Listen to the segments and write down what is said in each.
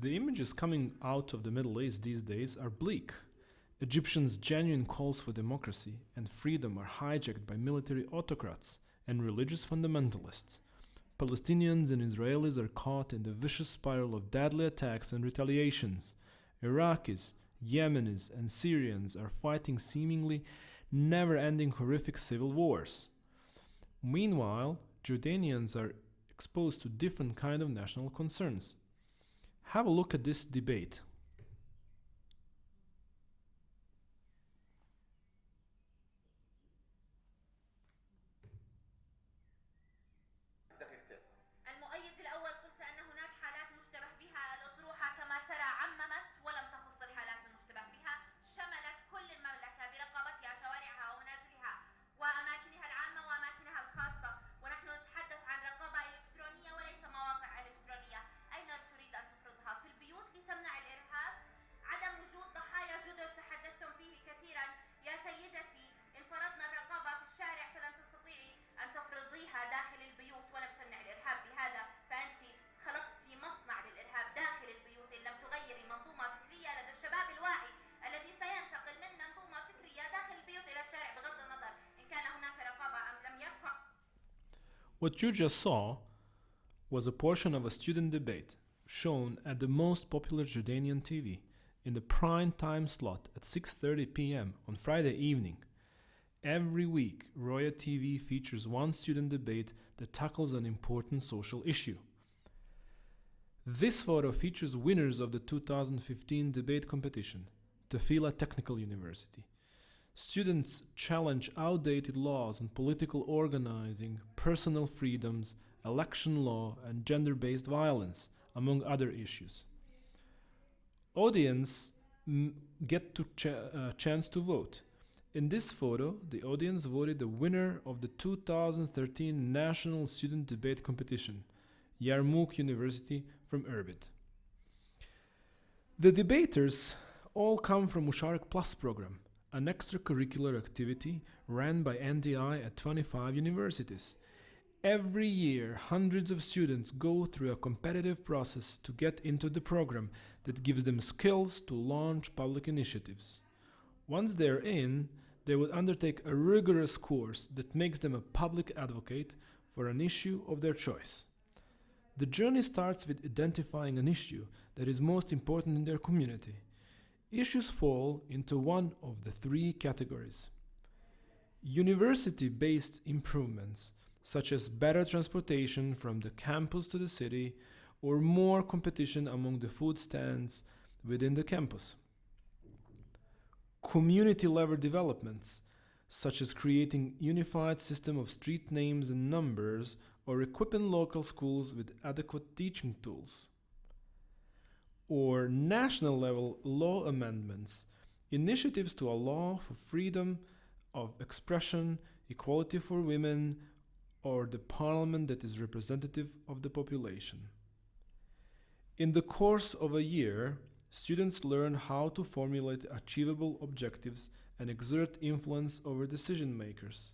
The images coming out of the Middle East these days are bleak. Egyptians' genuine calls for democracy and freedom are hijacked by military autocrats and religious fundamentalists. Palestinians and Israelis are caught in the vicious spiral of deadly attacks and retaliations. Iraqis, Yemenis, and Syrians are fighting seemingly never ending horrific civil wars. Meanwhile, Jordanians are exposed to different kind of national concerns. Have a look at this debate. المؤيد الأول قلت أن هناك حالات مشتبه بها الأطروحة كما ترى عممت ولم تخص الحالات المشتبه بها شملت كل المملكة برقابتها شوارعها ومنازلها وأماكنها العامة وأماكنها الخاصة ونحن نتحدث عن رقابة إلكترونية وليس مواقع إلكترونية. أين تريد أن تفرضها؟ في البيوت لتمنع الإرهاب؟ عدم وجود ضحايا جدد تحدثتم فيه كثيرا يا سيدتي. إن فرضنا الرقابة في الشارع فلن تستطيعي أن تفرضيها داخل البيوت ولم تمنع الإرهاب. بهذا فأنت خلقتي مصنع للإرهاب داخل البيوت إن لم تغيري منظومة فكرية لدى الشباب الواعي الذي سينتقل من منظومة فكرية داخل البيوت إلى الشارع بغض النظر إن كان هناك رقابة أم لم يكن. What you just saw was a portion of a student debate shown at the most popular Jordanian TV in the prime time slot at 6:30 p.m. on Friday evening. Every week, Roya TV features one student debate that tackles an important social issue. This photo features winners of the 2015 debate competition, Tafila Technical University. Students challenge outdated laws on political organizing, personal freedoms, election law, and gender-based violence, among other issues. Audience get to chance to vote. In this photo, the audience voted the winner of the 2013 National Student Debate Competition, Yarmouk University from Irbid. The debaters all come from Musharak Plus program, an extracurricular activity ran by NDI at 25 universities. Every year, hundreds of students go through a competitive process to get into the program that gives them skills to launch public initiatives. Once they're in, they will undertake a rigorous course that makes them a public advocate for an issue of their choice. The journey starts with identifying an issue that is most important in their community. Issues fall into one of the three categories. University-based improvements, such as better transportation from the campus to the city or more competition among the food stands within the campus. Community-level developments, such as creating unified system of street names and numbers or equipping local schools with adequate teaching tools. Or national-level law amendments, initiatives to allow for freedom of expression, equality for women, or the parliament that is representative of the population. In the course of a year, students learn how to formulate achievable objectives and exert influence over decision makers.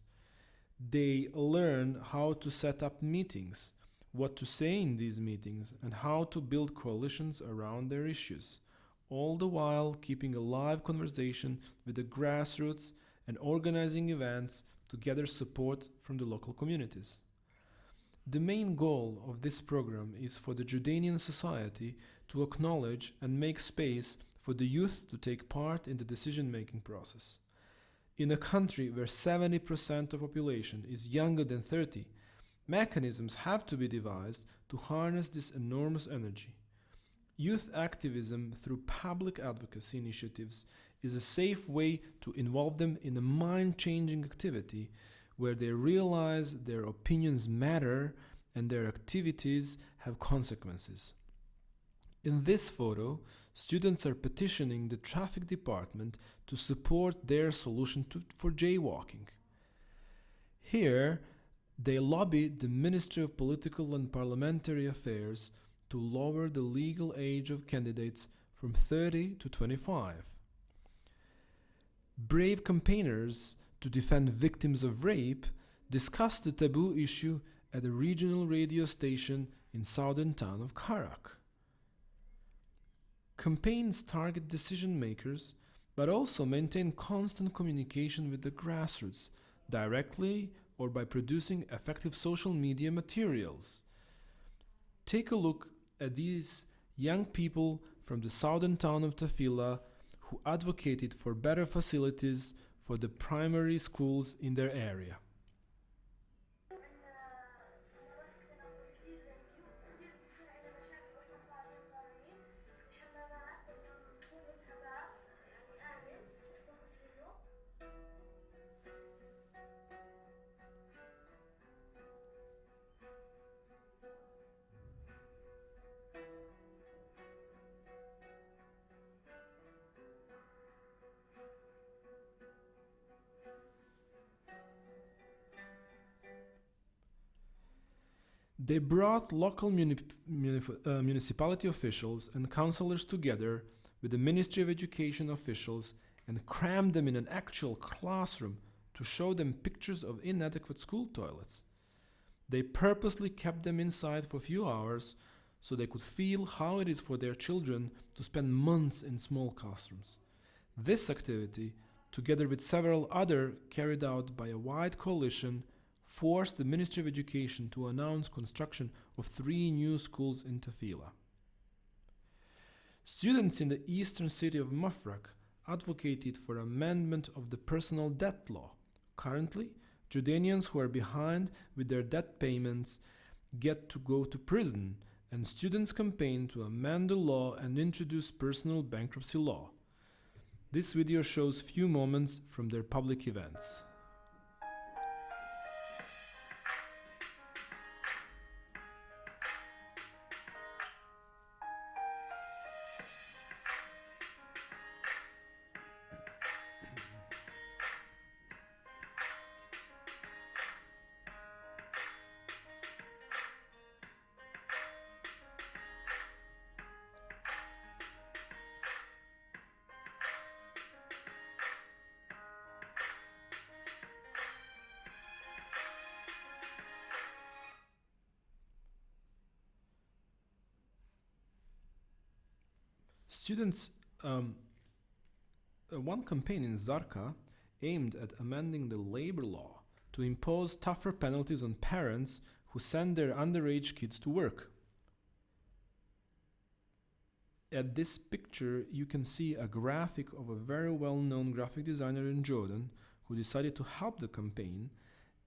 They learn how to set up meetings, what to say in these meetings, and how to build coalitions around their issues, all the while keeping a live conversation with the grassroots and organizing events to gather support from the local communities. The main goal of this program is for the Jordanian society to acknowledge and make space for the youth to take part in the decision-making process. In a country where 70% of population is younger than 30, mechanisms have to be devised to harness this enormous energy. Youth activism through public advocacy initiatives is a safe way to involve them in a mind-changing activity where they realize their opinions matter and their activities have consequences. In this photo, students are petitioning the traffic department to support their solution for jaywalking. Here, they lobby the Ministry of Political and Parliamentary Affairs to lower the legal age of candidates from 30 to 25. Brave campaigners to defend victims of rape discussed the taboo issue at a regional radio station in southern town of Karak. Campaigns target decision makers, but also maintain constant communication with the grassroots, directly or by producing effective social media materials. Take a look at these young people from the southern town of Tafila who advocated for better facilities for the primary schools in their area. They brought local municipality officials and councillors together with the Ministry of Education officials and crammed them in an actual classroom to show them pictures of inadequate school toilets. They purposely kept them inside for a few hours so they could feel how it is for their children to spend months in small classrooms. This activity, together with several other carried out by a wide coalition, forced the Ministry of Education to announce construction of 3 new schools in Tafila. Students in the eastern city of Mafraq advocated for amendment of the personal debt law. Currently, Jordanians who are behind with their debt payments get to go to prison, and students campaign to amend the law and introduce personal bankruptcy law. This video shows few moments from their public events. Students, one campaign in Zarqa aimed at amending the labor law to impose tougher penalties on parents who send their underage kids to work. At this picture, you can see a graphic of a very well-known graphic designer in Jordan who decided to help the campaign,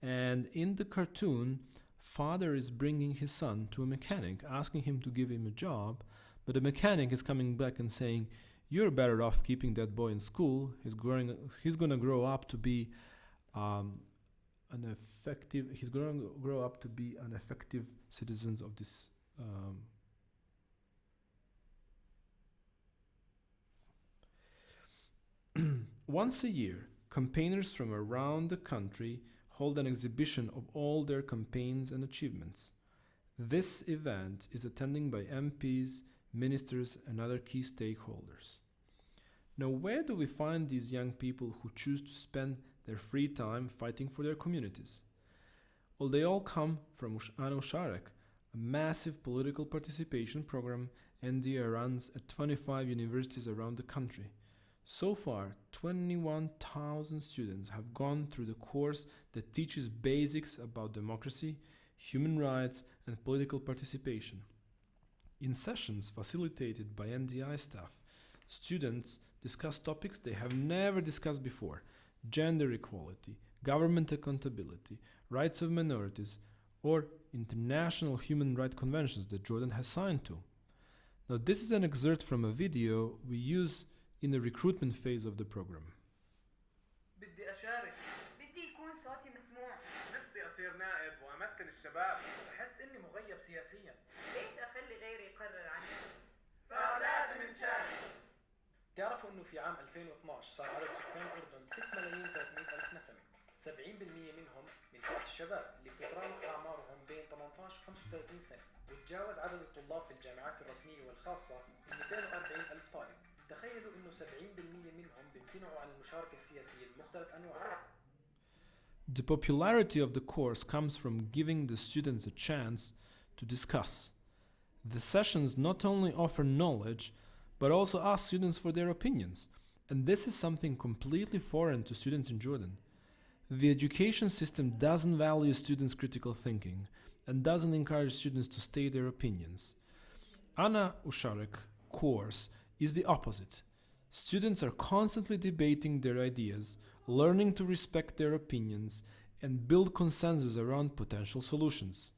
and in the cartoon, father is bringing his son to a mechanic, asking him to give him a job, but the mechanic is coming back and saying, "You're better off keeping that boy in school. He's going to grow up to be an effective citizens of this." Once a year, campaigners from around the country hold an exhibition of all their campaigns and achievements. This event is attended by MPs, ministers, and other key stakeholders. Now, where do we find these young people who choose to spend their free time fighting for their communities? Well, they all come from Ana Sharek, a massive political participation program NDA runs at 25 universities around the country. So far, 21,000 students have gone through the course that teaches basics about democracy, human rights, and political participation. In sessions facilitated by NDI staff, students discuss topics they have never discussed before: gender equality, government accountability, rights of minorities, or international human rights conventions that Jordan has signed to. Now, this is an excerpt from a video we use in the recruitment phase of the program. بدي أشارك. بدي يكون صوتي مسموع. نفسي أصير نائب وأمثل الشباب. بحس إني مغيب سياسياً. ليش أخلي غيري يقرر عني؟ صار لازم نشارك. تعرفوا إنه في عام 2012 صار عدد سكان الأردن 6,300,000 نسمة. 70% منهم من فئة الشباب اللي بتتراوح أعمارهم بين 18 و 35 سنة، وتجاوز عدد الطلاب في الجامعات الرسمية والخاصة 240,000 طالب. تخيلوا إنه 70% منهم بيمتنعوا عن المشاركة السياسية بمختلف أنواعها. The popularity of the course comes from giving the students a chance to discuss. The sessions not only offer knowledge, but also ask students for their opinions. And this is something completely foreign to students in Jordan. The education system doesn't value students' critical thinking and doesn't encourage students to state their opinions. Ana Usharik course is the opposite. Students are constantly debating their ideas, learning to respect their opinions, and build consensus around potential solutions.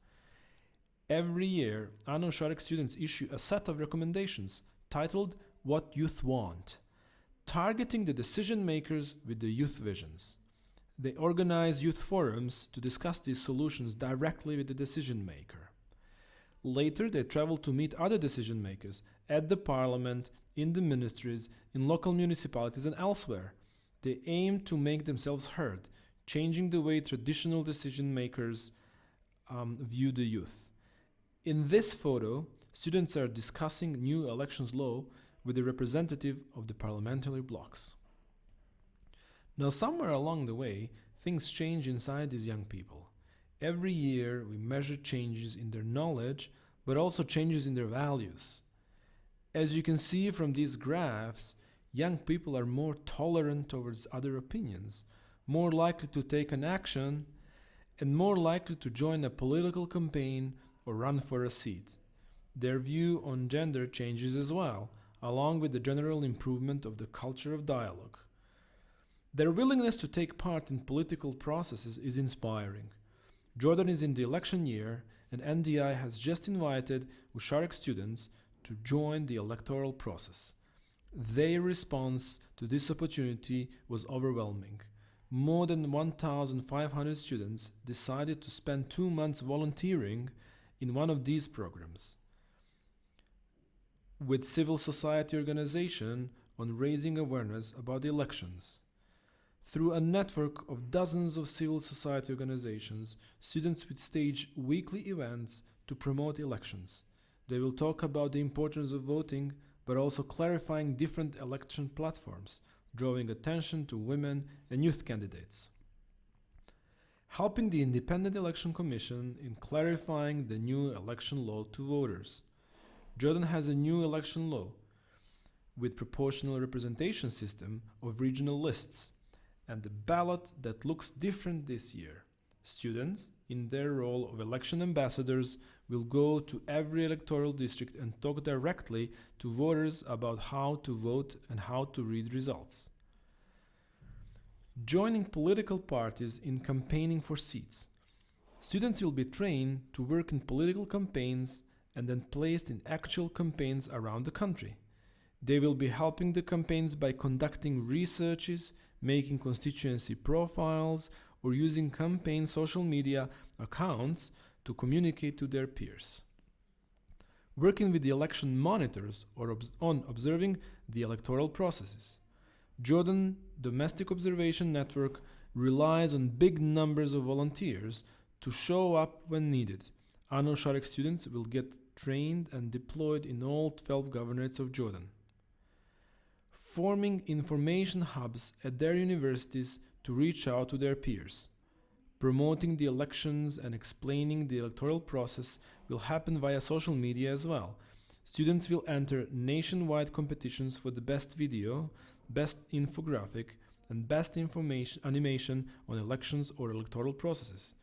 Every year, Ana Usharik students issue a set of recommendations titled What Youth Want, targeting the decision makers with the youth visions. They organize youth forums to discuss these solutions directly with the decision maker. Later, they travel to meet other decision makers at the parliament, in the ministries, in local municipalities, and elsewhere. They aim to make themselves heard, changing the way traditional decision makers view the youth. In this photo, students are discussing new elections law with a representative of the parliamentary blocks. Now, somewhere along the way, things change inside these young people. Every year, we measure changes in their knowledge, but also changes in their values. As you can see from these graphs, young people are more tolerant towards other opinions, more likely to take an action, and more likely to join a political campaign or run for a seat. Their view on gender changes as well, along with the general improvement of the culture of dialogue. Their willingness to take part in political processes is inspiring. Jordan is in the election year, and NDI has just invited Usharik students to join the electoral process. Their response to this opportunity was overwhelming. More than 1,500 students decided to spend 2 months volunteering in one of these programs with civil society organization on raising awareness about the elections. Through a network of dozens of civil society organizations, students will stage weekly events to promote elections. They will talk about the importance of voting, but also clarifying different election platforms, drawing attention to women and youth candidates. Helping the Independent Election Commission in clarifying the new election law to voters. Jordan has a new election law with proportional representation system of regional lists and a ballot that looks different this year. Students, in their role of election ambassadors, will go to every electoral district and talk directly to voters about how to vote and how to read results. Joining political parties in campaigning for seats. Students will be trained to work in political campaigns and then placed in actual campaigns around the country. They will be helping the campaigns by conducting researches, making constituency profiles, or using campaign social media accounts to communicate to their peers. Working with the election monitors or on observing the electoral processes. Jordan Domestic Observation Network relies on big numbers of volunteers to show up when needed. Ana Usharik students will get trained and deployed in all 12 governorates of Jordan. Forming information hubs at their universities to reach out to their peers. Promoting the elections and explaining the electoral process will happen via social media as well. Students will enter nationwide competitions for the best video, best infographic, and best information animation on elections or electoral processes.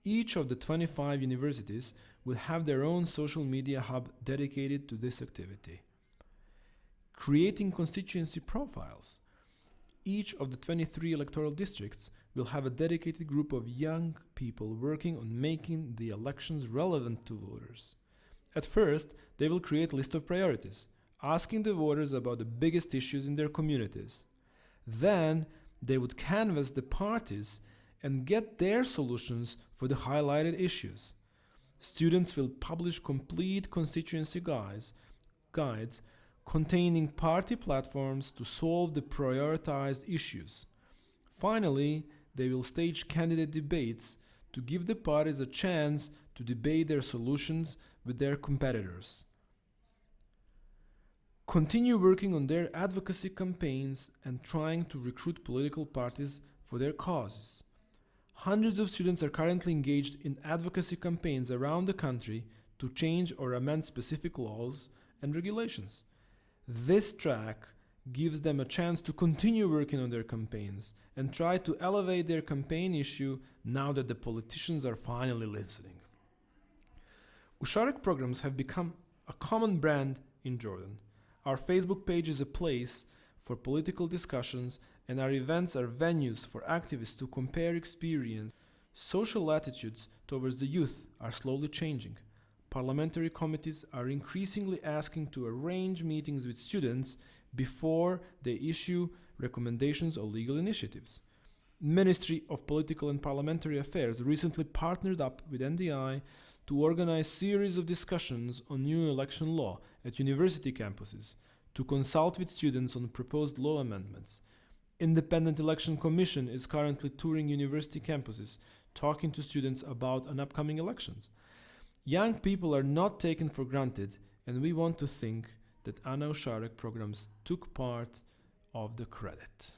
Each of the 25 universities will have their own social media hub dedicated to this activity. Creating constituency profiles. Each of the 23 electoral districts will have a dedicated group of young people working on making the elections relevant to voters. At first, they will create a list of priorities, asking the voters about the biggest issues in their communities. Then, they would canvass the parties and get their solutions for the highlighted issues. Students will publish complete constituency guides containing party platforms to solve the prioritized issues. Finally, they will stage candidate debates to give the parties a chance to debate their solutions with their competitors. Continue working on their advocacy campaigns and trying to recruit political parties for their causes. Hundreds of students are currently engaged in advocacy campaigns around the country to change or amend specific laws and regulations. This track gives them a chance to continue working on their campaigns and try to elevate their campaign issue now that the politicians are finally listening. Usharik programs have become a common brand in Jordan. Our Facebook page is a place for political discussions, and our events are venues for activists to compare experience. Social attitudes towards the youth are slowly changing. Parliamentary committees are increasingly asking to arrange meetings with students before they issue recommendations or legal initiatives. Ministry of Political and Parliamentary Affairs recently partnered up with NDI to organize series of discussions on new election law at university campuses, to consult with students on proposed law amendments. Independent Election Commission is currently touring university campuses, talking to students about an upcoming elections. Young people are not taken for granted, and we want to think that Ana Usharik programs took part of the credit.